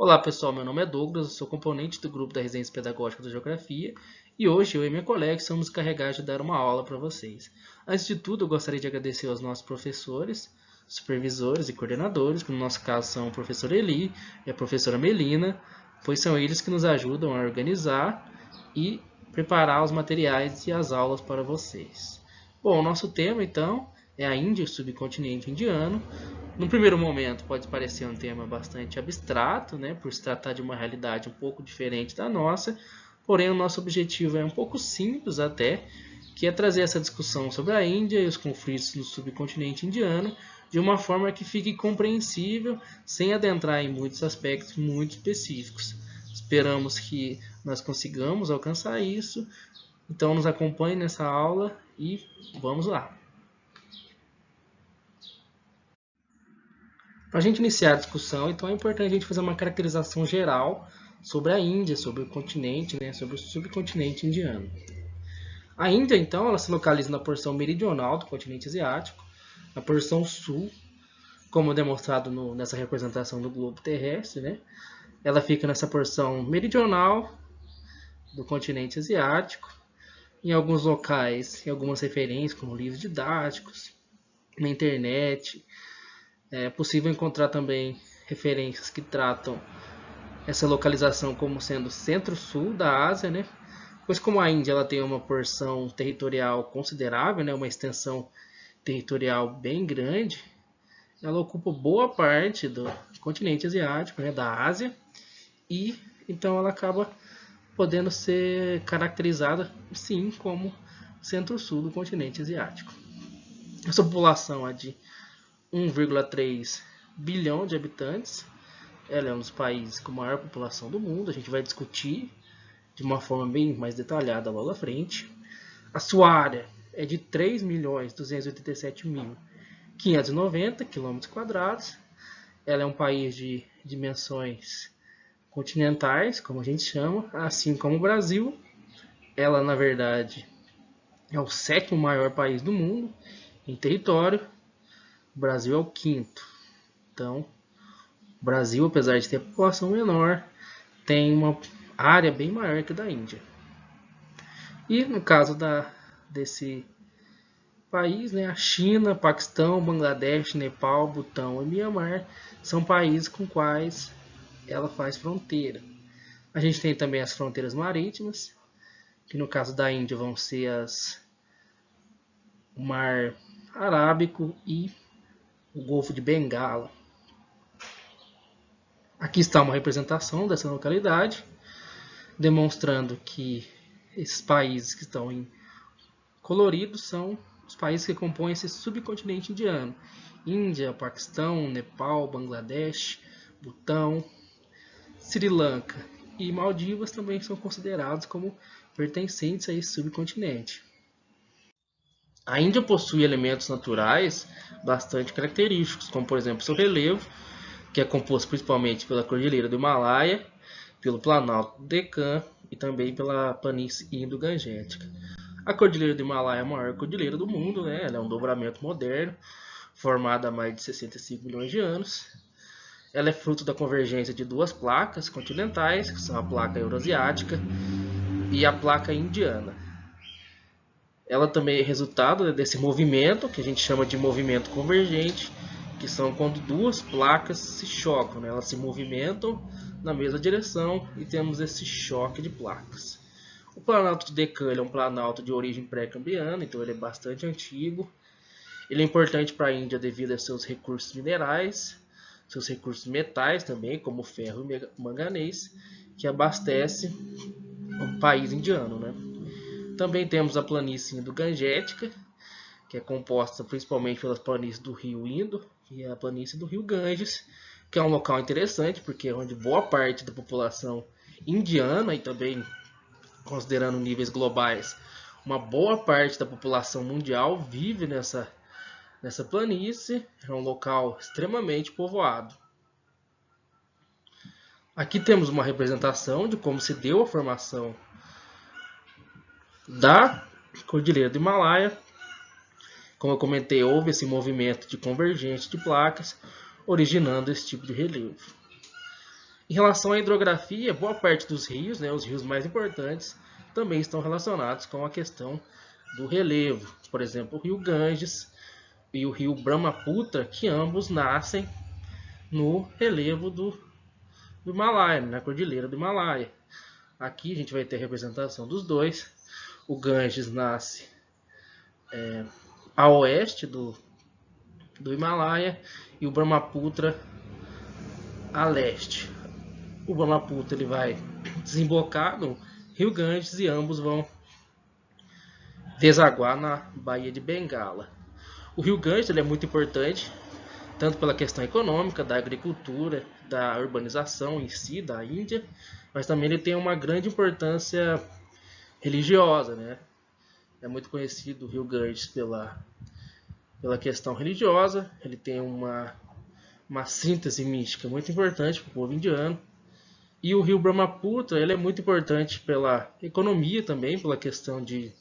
Olá pessoal, meu nome é Douglas, eu sou componente do grupo da Residência Pedagógica da Geografia e hoje eu e minha colega somos encarregados de dar uma aula para vocês. Antes de tudo, eu gostaria de agradecer aos nossos professores, supervisores e coordenadores, que no nosso caso são o professor Eli e a professora Melina, pois são eles que nos ajudam a organizar e preparar os materiais e as aulas para vocês. Bom, o nosso tema então é a Índia e o subcontinente indiano. No primeiro momento pode parecer um tema bastante abstrato, né, por se tratar de uma realidade um pouco diferente da nossa, porém o nosso objetivo é um pouco simples até, que é trazer essa discussão sobre a Índia e os conflitos no subcontinente indiano de uma forma que fique compreensível, sem adentrar em muitos aspectos muito específicos. Esperamos que nós consigamos alcançar isso, então nos acompanhe nessa aula e vamos lá! Para a gente iniciar a discussão, então é importante a gente fazer uma caracterização geral sobre a Índia, sobre o continente, né, sobre o subcontinente indiano. A Índia, então, ela se localiza na porção meridional do continente asiático, na porção sul, como demonstrado nessa representação do globo terrestre, né? Ela fica nessa porção meridional do continente asiático, em alguns locais, em algumas referências, como livros didáticos, na internet. É possível encontrar também referências que tratam essa localização como sendo centro-sul da Ásia, né? Pois como a Índia ela tem uma porção territorial considerável, né? Uma extensão territorial bem grande, ela ocupa boa parte do continente asiático, né? Da Ásia, e então ela acaba podendo ser caracterizada, sim, como centro-sul do continente asiático. Essa população é de 1,3 bilhão de habitantes. Ela é um dos países com maior população do mundo. A gente vai discutir de uma forma bem mais detalhada logo à frente. A sua área é de 3.287.590 km². Ela é um país de dimensões continentais, como a gente chama, assim como o Brasil. Ela, na verdade, é o 7º maior país do mundo em território. O Brasil é o 5º. Então, o Brasil, apesar de ter população menor, tem uma área bem maior que a da Índia. E no caso desse país, né, a China, Paquistão, Bangladesh, Nepal, Butão e Mianmar são países com quais ela faz fronteira. A gente tem também as fronteiras marítimas, que no caso da Índia vão ser o Mar Arábico e o Golfo de Bengala. Aqui está uma representação dessa localidade, demonstrando que esses países que estão em colorido são os países que compõem esse subcontinente indiano. Índia, Paquistão, Nepal, Bangladesh, Butão, Sri Lanka e Maldivas também são considerados como pertencentes a esse subcontinente. A Índia possui elementos naturais bastante característicos, como por exemplo seu relevo, que é composto principalmente pela Cordilheira do Himalaia, pelo Planalto do Deccan e também pela planície Indo-Gangetica. A Cordilheira do Himalaia é a maior cordilheira do mundo, né? Ela é um dobramento moderno, formada há mais de 65 milhões de anos. Ela é fruto da convergência de duas placas continentais, que são a placa eurasiática e a placa indiana. Ela também é resultado desse movimento, que a gente chama de movimento convergente, que são quando duas placas se chocam, né? Elas se movimentam na mesma direção e temos esse choque de placas. O Planalto de Deccan é um planalto de origem pré-cambriana, então ele é bastante antigo. Ele é importante para a Índia devido a seus recursos minerais, seus recursos metais também, como ferro e manganês, que abastece o país indiano, né? Também temos a planície Indo-Gangetica, que é composta principalmente pelas planícies do rio Indo e a planície do rio Ganges, que é um local interessante porque é onde boa parte da população indiana e também, considerando níveis globais, uma boa parte da população mundial vive nessa planície. É um local extremamente povoado. Aqui temos uma representação de como se deu a formação da Cordilheira do Himalaia. Como eu comentei, houve esse movimento de convergência de placas, originando esse tipo de relevo. Em relação à hidrografia, boa parte dos rios, né, os rios mais importantes, também estão relacionados com a questão do relevo. Por exemplo, o rio Ganges e o rio Brahmaputra, que ambos nascem no relevo do Himalaia, na cordilheira do Himalaia. Aqui a gente vai ter a representação dos dois. O Ganges nasce a oeste do Himalaia e o Brahmaputra a leste. O Brahmaputra ele vai desembocar no rio Ganges e ambos vão desaguar na Baía de Bengala. O rio Ganges ele é muito importante, tanto pela questão econômica, da agricultura, da urbanização em si, da Índia, mas também ele tem uma grande importância religiosa, né? É muito conhecido o rio Ganges pela questão religiosa, ele tem uma síntese mística muito importante para o povo indiano. E o rio Brahmaputra ele é muito importante pela economia também, pela questão de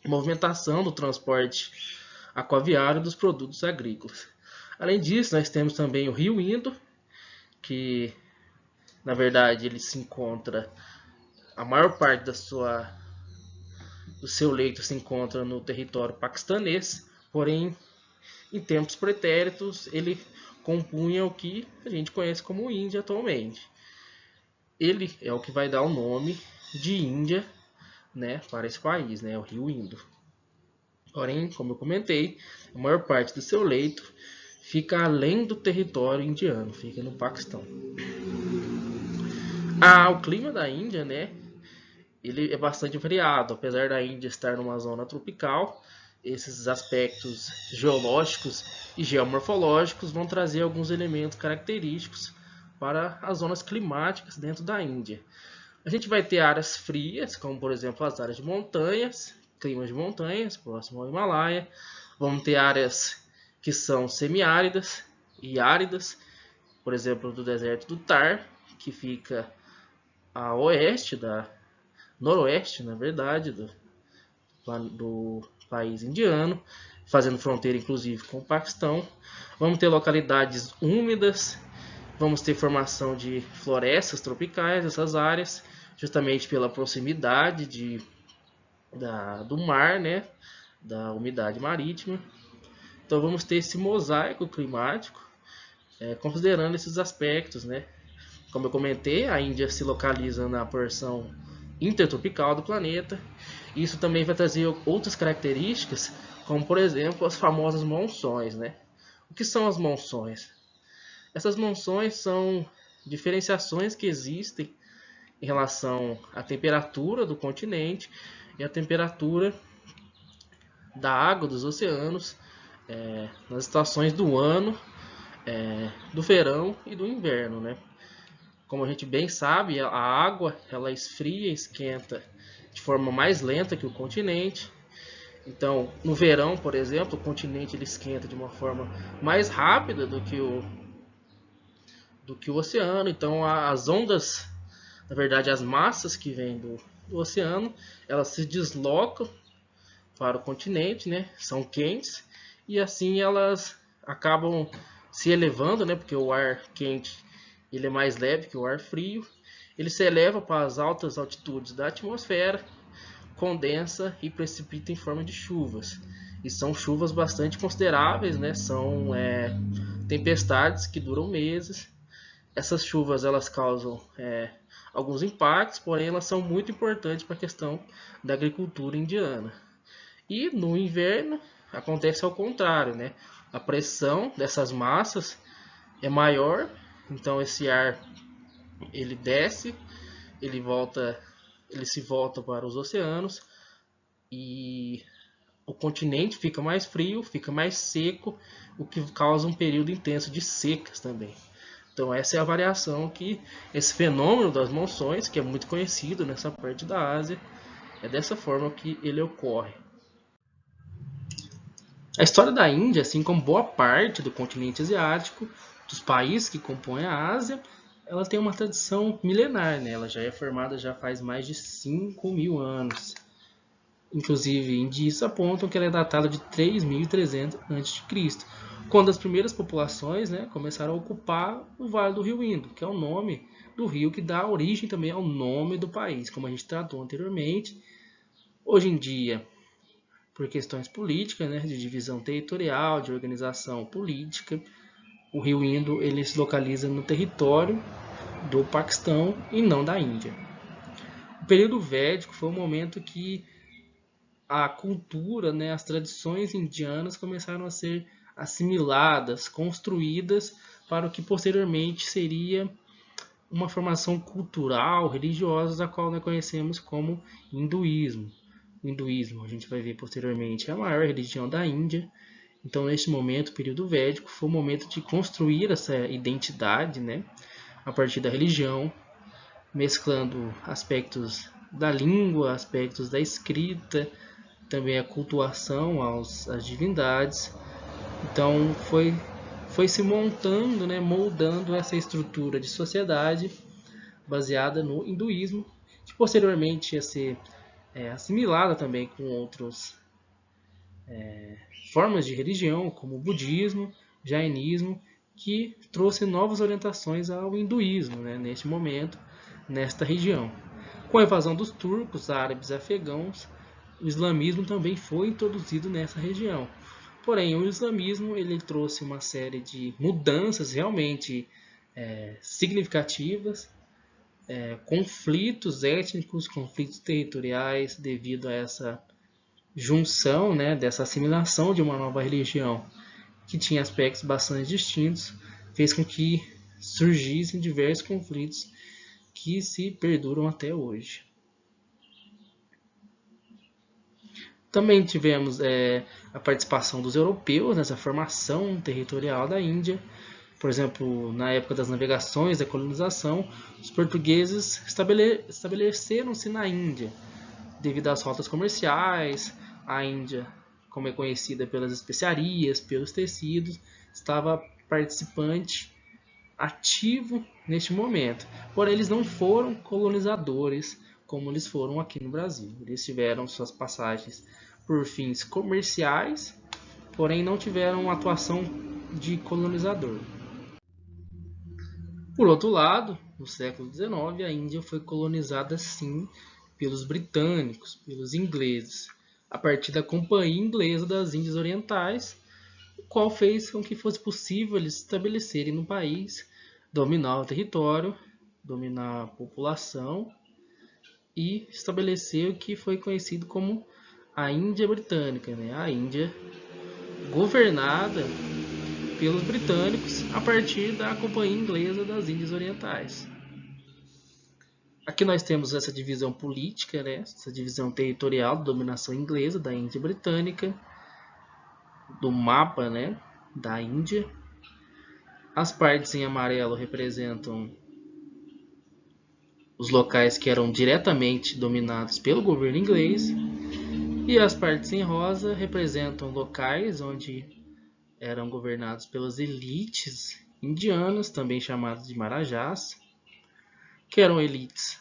movimentação do transporte aquaviário dos produtos agrícolas. Além disso, nós temos também o rio Indo, que na verdade ele se encontra, a maior parte do seu leito se encontra no território paquistanês, porém em tempos pretéritos ele compunha o que a gente conhece como Índia atualmente. Ele é o que vai dar o nome de Índia, né, para esse país, né, o rio Indo. Porém, como eu comentei, a maior parte do seu leito fica além do território indiano, fica no Paquistão. O clima da Índia, né, ele é bastante variado, apesar da Índia estar numa zona tropical. Esses aspectos geológicos e geomorfológicos vão trazer alguns elementos característicos para as zonas climáticas dentro da Índia. A gente vai ter áreas frias, como por exemplo as áreas de montanhas, climas de montanhas, próximo ao Himalaia. Vamos ter áreas que são semiáridas e áridas, por exemplo, do deserto do Thar, que fica a oeste, noroeste, na verdade, do país indiano, fazendo fronteira inclusive com o Paquistão. Vamos ter localidades úmidas, vamos ter formação de florestas tropicais nessas áreas, justamente pela proximidade do mar, né, da umidade marítima. Então vamos ter esse mosaico climático, considerando esses aspectos, né. Como eu comentei, a Índia se localiza na porção intertropical do planeta. Isso também vai trazer outras características, como por exemplo as famosas monções, né? O que são as monções? Essas monções são diferenciações que existem em relação à temperatura do continente e à temperatura da água dos oceanos nas estações do ano, do verão e do inverno, né? Como a gente bem sabe, a água ela esfria e esquenta de forma mais lenta que o continente. Então, no verão, por exemplo, o continente ele esquenta de uma forma mais rápida do que o oceano. Então, as ondas, na verdade, as massas que vêm do oceano, elas se deslocam para o continente, né? São quentes e assim elas acabam se elevando, né? Porque o ar quente ele é mais leve que o ar frio. Ele se eleva para as altas altitudes da atmosfera, condensa e precipita em forma de chuvas. E são chuvas bastante consideráveis, né? São tempestades que duram meses. Essas chuvas elas causam alguns impactos, porém elas são muito importantes para a questão da agricultura indiana. E no inverno acontece ao contrário, né? A pressão dessas massas é maior, então esse ar ele desce, ele se volta para os oceanos e o continente fica mais frio, fica mais seco, o que causa um período intenso de secas também. Então essa é a variação que esse fenômeno das monções, que é muito conhecido nessa parte da Ásia, é dessa forma que ele ocorre. A história da Índia, assim como boa parte do continente asiático, dos países que compõem a Ásia, ela tem uma tradição milenar, né? Ela já é formada já faz mais de 5.000 anos. Inclusive, indícios apontam que ela é datada de 3.300 a.C., quando as primeiras populações, né, começaram a ocupar o Vale do Rio Indo, que é o nome do rio que dá origem também ao nome do país, como a gente tratou anteriormente. Hoje em dia, por questões políticas, né, de divisão territorial, de organização política, o rio Indo ele se localiza no território do Paquistão e não da Índia. O período védico foi o momento que a cultura, né, as tradições indianas começaram a ser assimiladas, construídas para o que posteriormente seria uma formação cultural, religiosa, da qual nós conhecemos como hinduísmo. O hinduísmo, a gente vai ver posteriormente, é a maior religião da Índia. Então, neste momento, o período védico foi o momento de construir essa identidade, né, a partir da religião, mesclando aspectos da língua, aspectos da escrita, também a cultuação às divindades. Então foi se montando, né, moldando essa estrutura de sociedade baseada no hinduísmo, que posteriormente ia ser assimilada também com outras formas de religião, como o budismo, jainismo, que trouxe novas orientações ao hinduísmo, né, neste momento, nesta região. Com a invasão dos turcos, árabes e afegãos, o islamismo também foi introduzido nessa região. Porém, o islamismo ele trouxe uma série de mudanças realmente significativas, conflitos étnicos, conflitos territoriais, devido a essa junção, né, dessa assimilação de uma nova religião que tinha aspectos bastante distintos, fez com que surgissem diversos conflitos que se perduram até hoje. Também tivemos a participação dos europeus nessa formação territorial da Índia. Por exemplo, na época das navegações, da colonização, os portugueses estabeleceram-se na Índia. Devido às rotas comerciais, a Índia, como é conhecida pelas especiarias, pelos tecidos, estava participante ativo neste momento. Porém, eles não foram colonizadores como eles foram aqui no Brasil. Eles tiveram suas passagens por fins comerciais, porém não tiveram atuação de colonizador. Por outro lado, no século XIX, a Índia foi colonizada sim pelos britânicos, pelos ingleses, a partir da Companhia Inglesa das Índias Orientais, o qual fez com que fosse possível eles se estabelecerem no país, dominar o território, dominar a população e estabelecer o que foi conhecido como a Índia Britânica, né? A Índia governada pelos britânicos a partir da Companhia Inglesa das Índias Orientais. Aqui nós temos essa divisão política, né? Essa divisão territorial da dominação inglesa da Índia Britânica, do mapa, né, da Índia. As partes em amarelo representam os locais que eram diretamente dominados pelo governo inglês, e as partes em rosa representam locais onde eram governados pelas elites indianas, também chamadas de marajás, que eram elites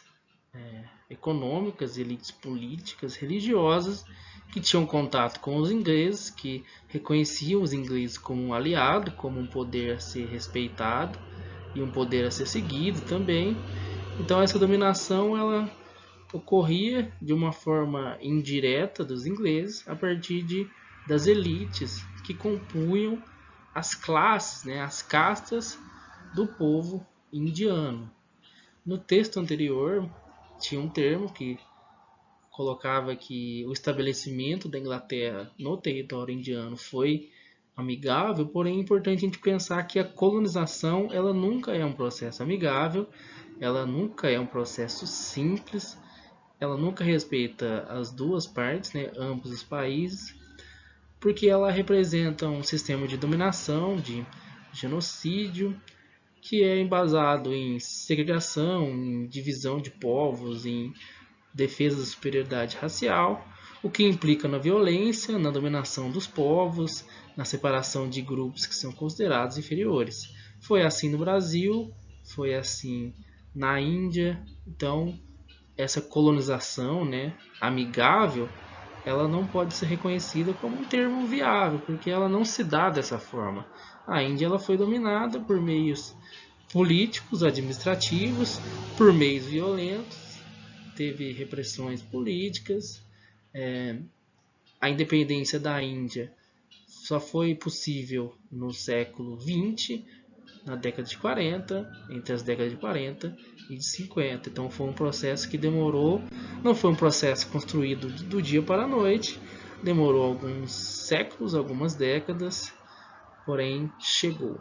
econômicas, elites políticas, religiosas, que tinham contato com os ingleses, que reconheciam os ingleses como um aliado, como um poder a ser respeitado e um poder a ser seguido também. Então essa dominação ela ocorria de uma forma indireta dos ingleses a partir das elites que compunham as classes, né, as castas do povo indiano. No texto anterior tinha um termo que colocava que o estabelecimento da Inglaterra no território indiano foi amigável, porém é importante a gente pensar que a colonização ela nunca é um processo amigável, ela nunca é um processo simples, ela nunca respeita as duas partes, né, ambos os países, porque ela representa um sistema de dominação, de genocídio, que é embasado em segregação, em divisão de povos, em defesa da superioridade racial, o que implica na violência, na dominação dos povos, na separação de grupos que são considerados inferiores. Foi assim no Brasil, foi assim na Índia. Então, essa colonização, né, amigável, ela não pode ser reconhecida como um termo viável, porque ela não se dá dessa forma. A Índia ela foi dominada por meios políticos, administrativos, por meios violentos, teve repressões políticas. A independência da Índia só foi possível no século XX, na década de 40, entre as décadas de 40 e de 50. Então foi um processo que demorou, não foi um processo construído do dia para a noite, demorou alguns séculos, algumas décadas, porém chegou.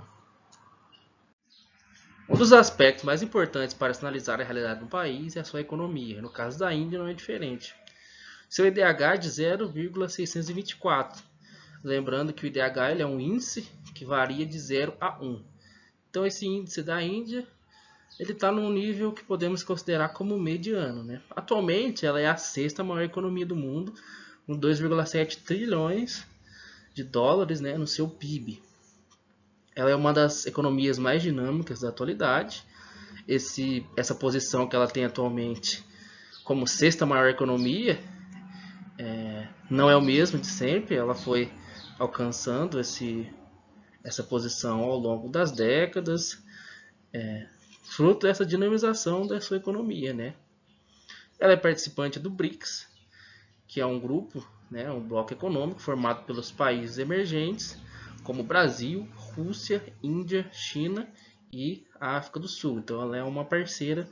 Um dos aspectos mais importantes para analisar a realidade do país é a sua economia. No caso da Índia não é diferente. Seu IDH é de 0,624. Lembrando que o IDH ele é um índice que varia de 0 a 1. Então esse índice da Índia ele está num nível que podemos considerar como mediano, né? Atualmente ela é a sexta maior economia do mundo, com 2,7 trilhões de dólares, né, no seu PIB. Ela é uma das economias mais dinâmicas da atualidade. Essa posição que ela tem atualmente como sexta maior economia não é o mesmo de sempre. Ela foi alcançando essa posição ao longo das décadas, fruto dessa dinamização da sua economia, né? Ela é participante do BRICS, que é um grupo, né, um bloco econômico formado pelos países emergentes, como Brasil, Rússia, Índia, China e a África do Sul. Então ela é uma parceira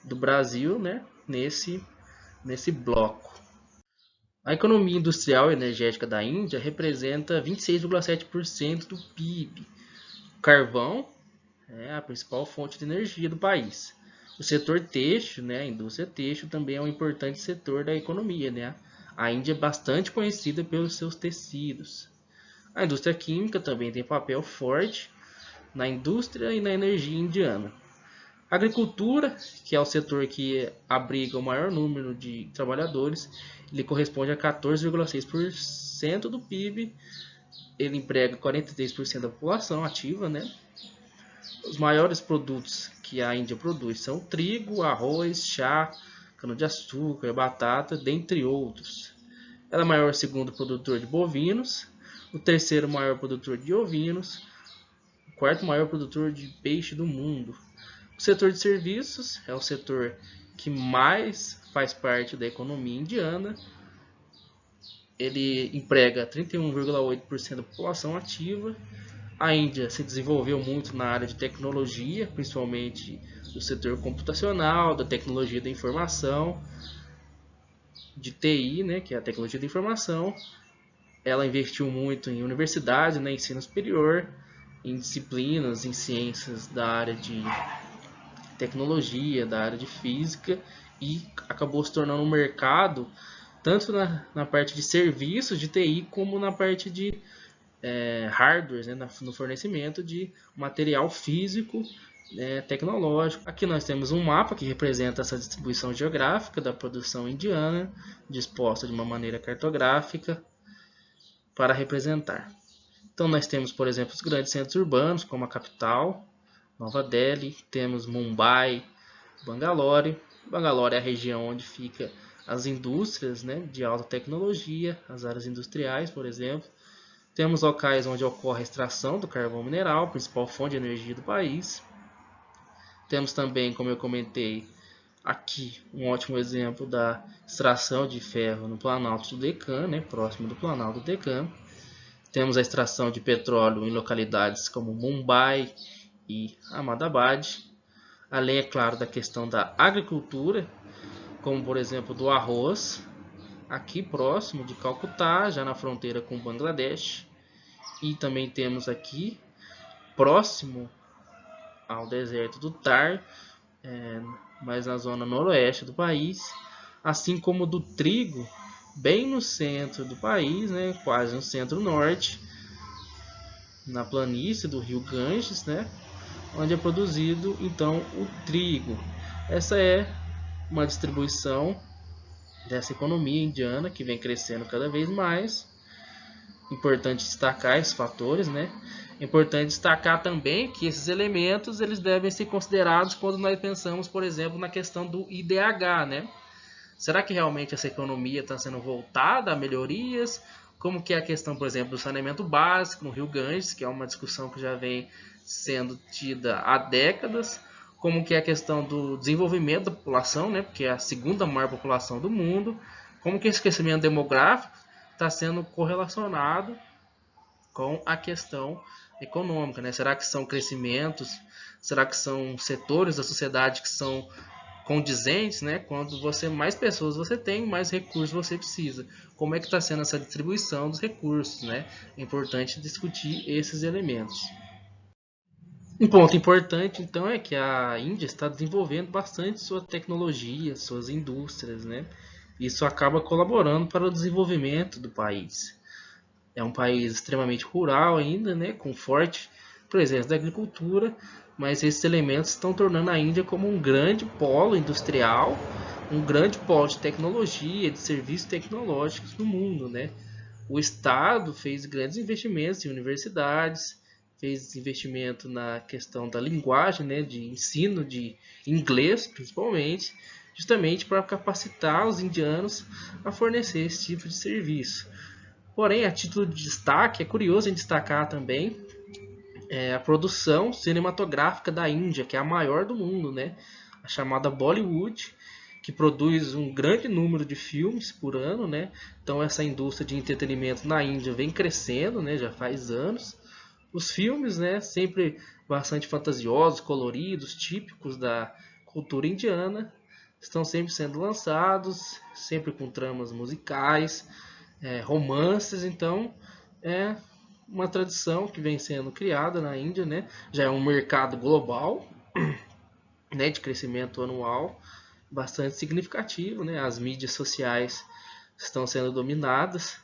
do Brasil, né, nesse bloco. A economia industrial e energética da Índia representa 26,7% do PIB. O carvão é a principal fonte de energia do país. O setor têxtil, né, a indústria têxtil, também é um importante setor da economia, né? A Índia é bastante conhecida pelos seus tecidos. A indústria química também tem papel forte na indústria e na energia indiana. A agricultura, que é o setor que abriga o maior número de trabalhadores, ele corresponde a 14,6% do PIB. Ele emprega 43% da população ativa, né? Os maiores produtos que a Índia produz são trigo, arroz, chá, cana-de-açúcar, batata, dentre outros. Ela é o maior segundo produtor de bovinos, o terceiro maior produtor de ovinos, o quarto maior produtor de peixe do mundo. O setor de serviços é o setor que mais faz parte da economia indiana. Ele emprega 31,8% da população ativa. A Índia se desenvolveu muito na área de tecnologia, principalmente do setor computacional, da tecnologia da informação, de TI, né, que é a tecnologia da informação. Ela investiu muito em universidades, né, ensino superior, em disciplinas, em ciências da área de tecnologia, da área de física, e acabou se tornando um mercado tanto na parte de serviços de TI como na parte de hardware, né, no fornecimento de material físico tecnológico. Aqui nós temos um mapa que representa essa distribuição geográfica da produção indiana, disposta de uma maneira cartográfica para representar. Então nós temos, por exemplo, os grandes centros urbanos, como a capital, Nova Delhi, temos Mumbai, Bangalore. Bangalore é a região onde fica as indústrias, né, de alta tecnologia, as áreas industriais, por exemplo. Temos locais onde ocorre a extração do carvão mineral, principal fonte de energia do país. Temos também, como eu comentei, aqui um ótimo exemplo da extração de ferro no Planalto do Deccan, né, próximo do Planalto do Deccan. Temos a extração de petróleo em localidades como Mumbai e Ahmedabad. Além, é claro, da questão da agricultura, como por exemplo do arroz, aqui próximo de Calcutá, já na fronteira com Bangladesh. E também temos aqui, próximo ao deserto do Thar, mas na zona noroeste do país, assim como do trigo, bem no centro do país, né, quase no centro-norte, na planície do rio Ganges, né, onde é produzido então o trigo. Essa é uma distribuição dessa economia indiana que vem crescendo cada vez mais. Importante destacar esses fatores, né? Importante destacar também que esses elementos eles devem ser considerados quando nós pensamos, por exemplo, na questão do IDH, né? Será que realmente essa economia está sendo voltada a melhorias? Como que é a questão, por exemplo, do saneamento básico no Rio Ganges, que é uma discussão que já vem sendo tida há décadas. Como que é a questão do desenvolvimento da população, né? Porque é a segunda maior população do mundo. Como que esse crescimento demográfico está sendo correlacionado com a questão econômica, né? Será que são crescimentos? Será que são setores da sociedade que são condizentes, né? Quando você mais pessoas você tem, mais recursos você precisa. Como é que está sendo essa distribuição dos recursos, né? É importante discutir esses elementos. Um ponto importante, então, é que a Índia está desenvolvendo bastante sua tecnologia, suas indústrias, né? Isso acaba colaborando para o desenvolvimento do país. É um país extremamente rural ainda, né? Com forte presença da agricultura, mas esses elementos estão tornando a Índia como um grande polo industrial, um grande polo de tecnologia, de serviços tecnológicos no mundo, né? O Estado fez grandes investimentos em universidades, fez investimento na questão da linguagem, né, de ensino de inglês, principalmente, justamente para capacitar os indianos a fornecer esse tipo de serviço. Porém, a título de destaque, é curioso em destacar também a produção cinematográfica da Índia, que é a maior do mundo, né? A chamada Bollywood, que produz um grande número de filmes por ano, né? Então essa indústria de entretenimento na Índia vem crescendo, né? Já faz anos. Os filmes, né? Sempre bastante fantasiosos, coloridos, típicos da cultura indiana, estão sempre sendo lançados, sempre com tramas musicais, romances. Então é uma tradição que vem sendo criada na Índia, né? Já é um mercado global, né? De crescimento anual bastante significativo, né? As mídias sociais estão sendo dominadas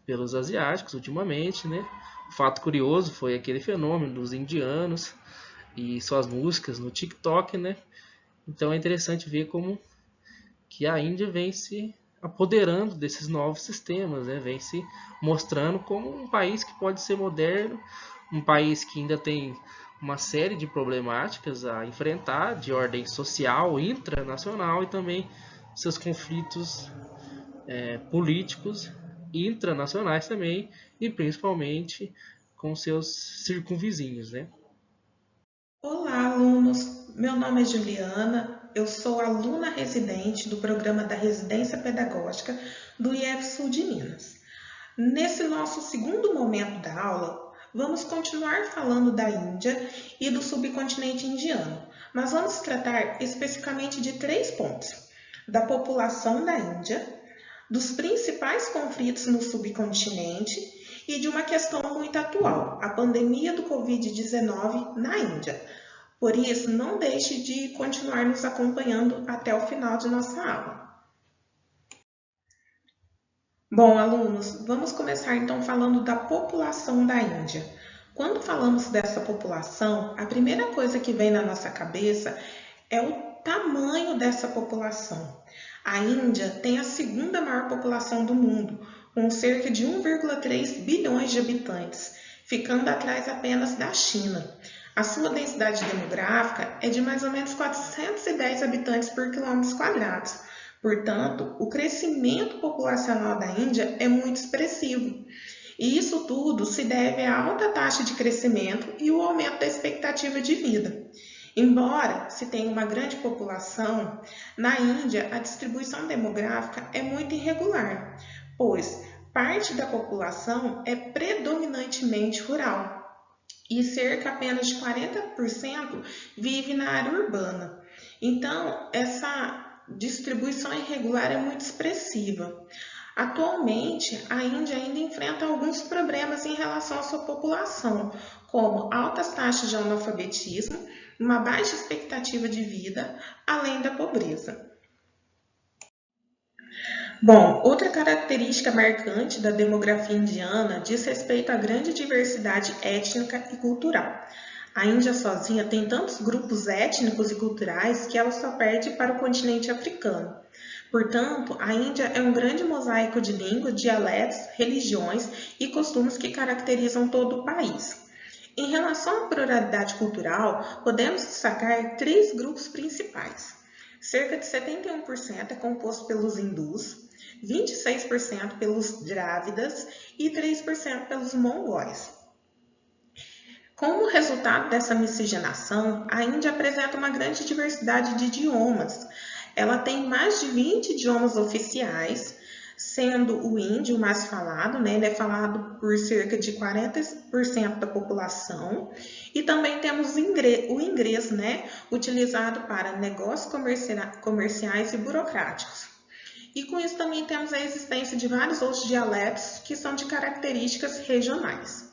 pelos asiáticos ultimamente, né? O fato curioso foi aquele fenômeno dos indianos e suas músicas no TikTok, né? Então é interessante ver como que a Índia vem se apoderando desses novos sistemas, né? Vem se mostrando como um país que pode ser moderno, um país que ainda tem uma série de problemáticas a enfrentar de ordem social, intranacional e também seus conflitos políticos intranacionais também e principalmente com seus circunvizinhos, né? Olá, alunos. Meu nome é Juliana. Eu sou aluna residente do programa da Residência Pedagógica do IF Sul de Minas. Nesse nosso segundo momento da aula, vamos continuar falando da Índia e do subcontinente indiano, mas vamos tratar especificamente de 3 pontos: da população da Índia, dos principais conflitos no subcontinente e de uma questão muito atual, a pandemia do Covid-19 na Índia. Por isso, não deixe de continuar nos acompanhando até o final de nossa aula. Bom, alunos, vamos começar então falando da população da Índia. Quando falamos dessa população, a primeira coisa que vem na nossa cabeça é o tamanho dessa população. A Índia tem a segunda maior população do mundo, com cerca de 1,3 bilhões de habitantes, ficando atrás apenas da China. A sua densidade demográfica é de mais ou menos 410 habitantes por quilômetros quadrados. Portanto, o crescimento populacional da Índia é muito expressivo. E isso tudo se deve à alta taxa de crescimento e o aumento da expectativa de vida. Embora se tenha uma grande população, na Índia a distribuição demográfica é muito irregular, pois parte da população é predominantemente rural e cerca apenas de 40% vive na área urbana. Então, essa distribuição irregular é muito expressiva. Atualmente, a Índia ainda enfrenta alguns problemas em relação à sua população, como altas taxas de analfabetismo, uma baixa expectativa de vida, além da pobreza. Bom, outra característica marcante da demografia indiana diz respeito à grande diversidade étnica e cultural. A Índia sozinha tem tantos grupos étnicos e culturais que ela só perde para o continente africano. Portanto, a Índia é um grande mosaico de línguas, dialetos, religiões e costumes que caracterizam todo o país. Em relação à pluralidade cultural, podemos destacar 3 grupos principais. Cerca de 71% é composto pelos hindus, 26% pelos drávidas e 3% pelos mongóis. Como resultado dessa miscigenação, a Índia apresenta uma grande diversidade de idiomas. Ela tem mais de 20 idiomas oficiais, sendo o hindi o mais falado, né? Ele é falado por cerca de 40% da população. E também temos o inglês, né? Utilizado para negócios comerciais e burocráticos. E com isso também temos a existência de vários outros dialetos que são de características regionais.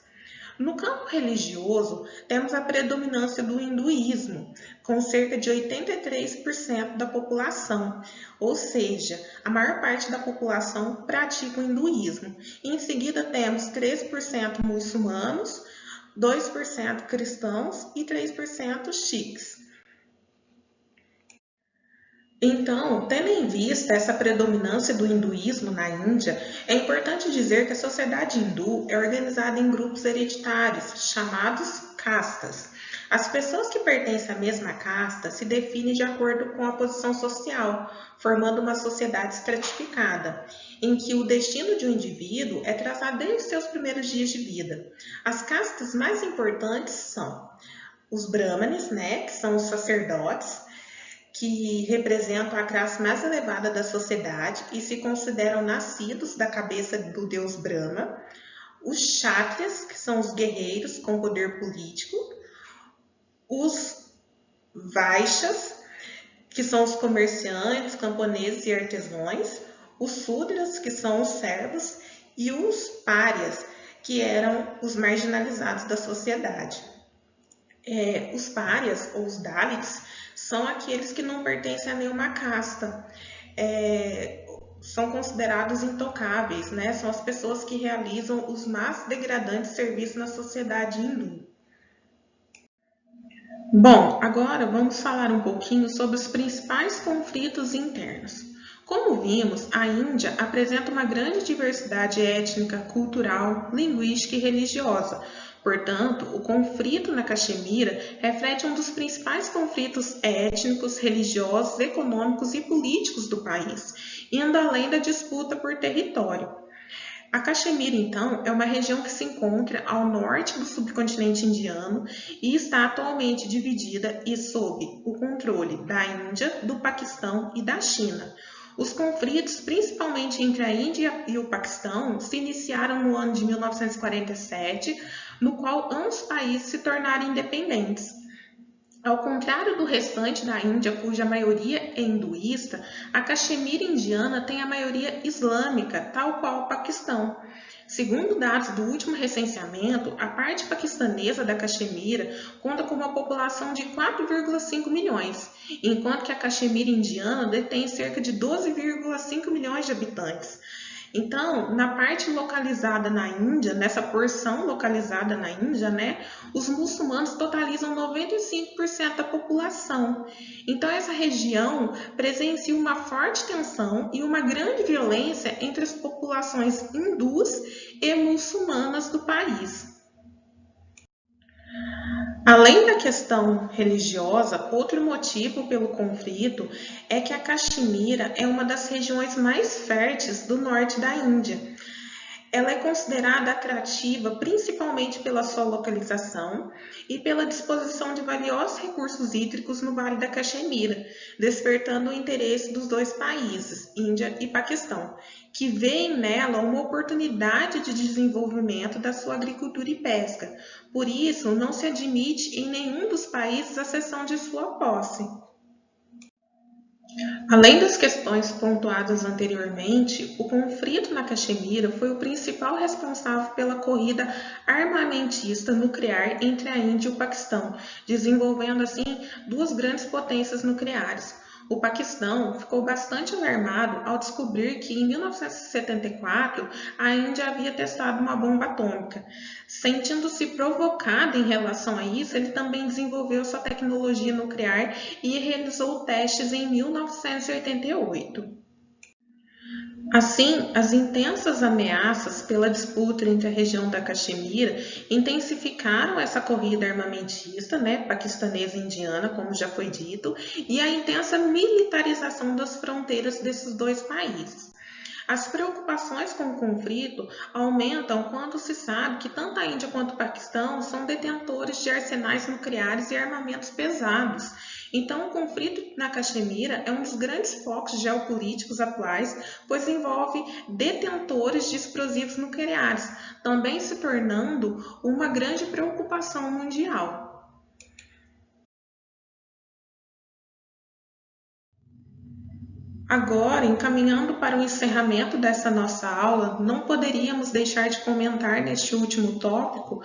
No campo religioso, temos a predominância do hinduísmo, com cerca de 83% da população, ou seja, a maior parte da população pratica o hinduísmo. Em seguida, temos 13% muçulmanos, 2% cristãos e 3% sikhs. Então, tendo em vista essa predominância do hinduísmo na Índia, é importante dizer que a sociedade hindu é organizada em grupos hereditários, chamados castas. As pessoas que pertencem à mesma casta se definem de acordo com a posição social, formando uma sociedade estratificada, em que o destino de um indivíduo é traçado desde seus primeiros dias de vida. As castas mais importantes são os brahmanes, né, que são os sacerdotes, que representam a classe mais elevada da sociedade e se consideram nascidos da cabeça do deus Brahma, os kshatriyas, que são os guerreiros com poder político, os vaixas, que são os comerciantes, camponeses e artesãos, os sudras, que são os servos, e os párias, que eram os marginalizados da sociedade. Os párias, ou os dalits, são aqueles que não pertencem a nenhuma casta. São considerados intocáveis, né? São as pessoas que realizam os mais degradantes serviços na sociedade hindu. Bom, agora vamos falar um pouquinho sobre os principais conflitos internos. Como vimos, a Índia apresenta uma grande diversidade étnica, cultural, linguística e religiosa. Portanto, o conflito na Caxemira reflete um dos principais conflitos étnicos, religiosos, econômicos e políticos do país, indo além da disputa por território. A Caxemira, então, é uma região que se encontra ao norte do subcontinente indiano e está atualmente dividida e sob o controle da Índia, do Paquistão e da China. Os conflitos, principalmente entre a Índia e o Paquistão, se iniciaram no ano de 1947, no qual ambos países se tornaram independentes. Ao contrário do restante da Índia, cuja maioria é hinduísta, a Caxemira indiana tem a maioria islâmica, tal qual o Paquistão. Segundo dados do último recenseamento, a parte paquistanesa da Caxemira conta com uma população de 4,5 milhões, enquanto que a Caxemira indiana detém cerca de 12,5 milhões de habitantes. Então, na parte localizada na Índia, nessa porção localizada na Índia, né, os muçulmanos totalizam 95% da população. Então, essa região presencia uma forte tensão e uma grande violência entre as populações hindus e muçulmanas do país. Além da questão religiosa, outro motivo pelo conflito é que a Caxemira é uma das regiões mais férteis do norte da Índia. Ela é considerada atrativa principalmente pela sua localização e pela disposição de valiosos recursos hídricos no Vale da Caxemira, despertando o interesse dos dois países, Índia e Paquistão, que veem nela uma oportunidade de desenvolvimento da sua agricultura e pesca. Por isso, não se admite em nenhum dos países a cessão de sua posse. Além das questões pontuadas anteriormente, o conflito na Caxemira foi o principal responsável pela corrida armamentista nuclear entre a Índia e o Paquistão, desenvolvendo assim duas grandes potências nucleares. O Paquistão ficou bastante alarmado ao descobrir que, em 1974, a Índia havia testado uma bomba atômica. Sentindo-se provocado em relação a isso, ele também desenvolveu sua tecnologia nuclear e realizou testes em 1988. Assim, as intensas ameaças pela disputa entre a região da Caxemira intensificaram essa corrida armamentista, paquistanesa e indiana, como já foi dito, e a intensa militarização das fronteiras desses dois países. As preocupações com o conflito aumentam quando se sabe que tanto a Índia quanto o Paquistão são detentores de arsenais nucleares e armamentos pesados. Então, o conflito na Caxemira é um dos grandes focos geopolíticos atuais, pois envolve detentores de explosivos nucleares, também se tornando uma grande preocupação mundial. Agora, encaminhando para o encerramento dessa nossa aula, não poderíamos deixar de comentar neste último tópico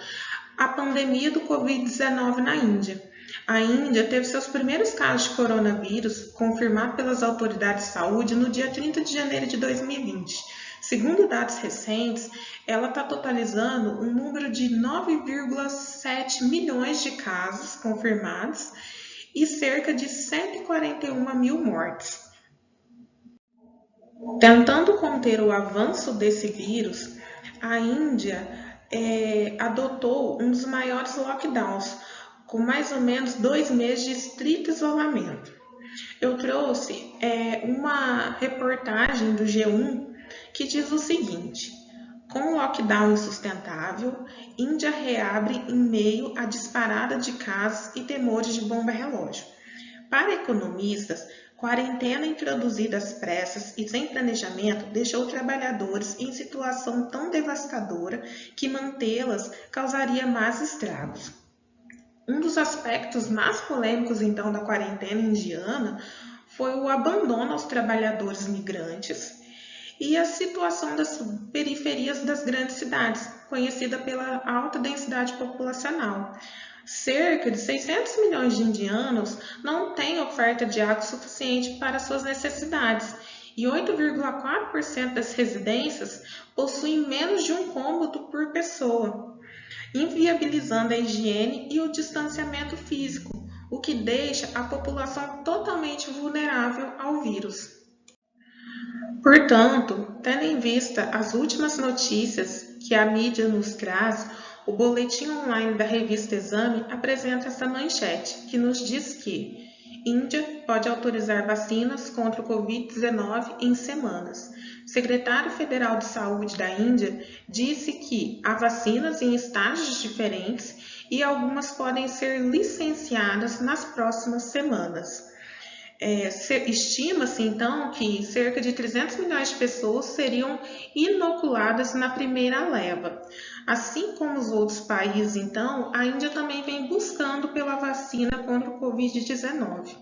a pandemia do Covid-19 na Índia. A Índia teve seus primeiros casos de coronavírus confirmados pelas autoridades de saúde no dia 30 de janeiro de 2020. Segundo dados recentes, ela está totalizando um número de 9,7 milhões de casos confirmados e cerca de 141 mil mortes. Tentando conter o avanço desse vírus, a Índia adotou um dos maiores lockdowns, com mais ou menos 2 meses de estrito isolamento. Eu trouxe uma reportagem do G1 que diz o seguinte: com o lockdown insustentável, Índia reabre em meio à disparada de casos e temores de bomba-relógio. Para economistas, quarentena introduzida às pressas e sem planejamento deixou trabalhadores em situação tão devastadora que mantê-las causaria mais estragos. Um dos aspectos mais polêmicos, então, da quarentena indiana foi o abandono aos trabalhadores migrantes e a situação das periferias das grandes cidades, conhecida pela alta densidade populacional. Cerca de 600 milhões de indianos não têm oferta de água suficiente para suas necessidades e 8,4% das residências possuem menos de um cômodo por pessoa, inviabilizando a higiene e o distanciamento físico, o que deixa a população totalmente vulnerável ao vírus. Portanto, tendo em vista as últimas notícias que a mídia nos traz, o boletim online da revista Exame apresenta essa manchete, que nos diz que Índia pode autorizar vacinas contra o Covid-19 em semanas. O secretário federal de saúde da Índia disse que há vacinas em estágios diferentes e algumas podem ser licenciadas nas próximas semanas. Estima-se, então, que cerca de 300 milhões de pessoas seriam inoculadas na primeira leva. Assim como os outros países, então, a Índia também vem buscando pela vacina contra o Covid-19.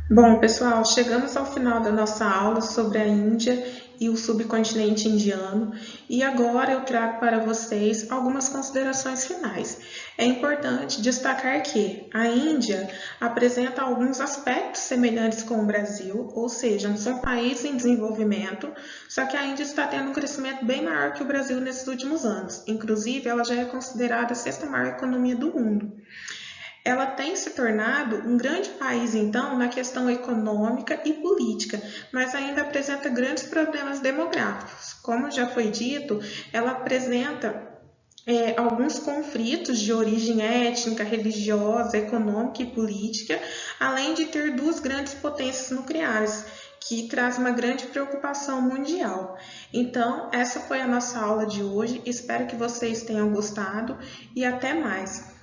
Bom, pessoal, chegamos ao final da nossa aula sobre a Índia e o subcontinente indiano e agora eu trago para vocês algumas considerações finais. É importante destacar que a Índia apresenta alguns aspectos semelhantes com o Brasil, ou seja, são países em desenvolvimento, só que a Índia está tendo um crescimento bem maior que o Brasil nesses últimos anos. Inclusive, ela já é considerada a sexta maior economia do mundo. Ela tem se tornado um grande país, então, na questão econômica e política, mas ainda apresenta grandes problemas demográficos. Como já foi dito, ela apresenta alguns conflitos de origem étnica, religiosa, econômica e política, além de ter duas grandes potências nucleares, que traz uma grande preocupação mundial. Então, essa foi a nossa aula de hoje. Espero que vocês tenham gostado e até mais.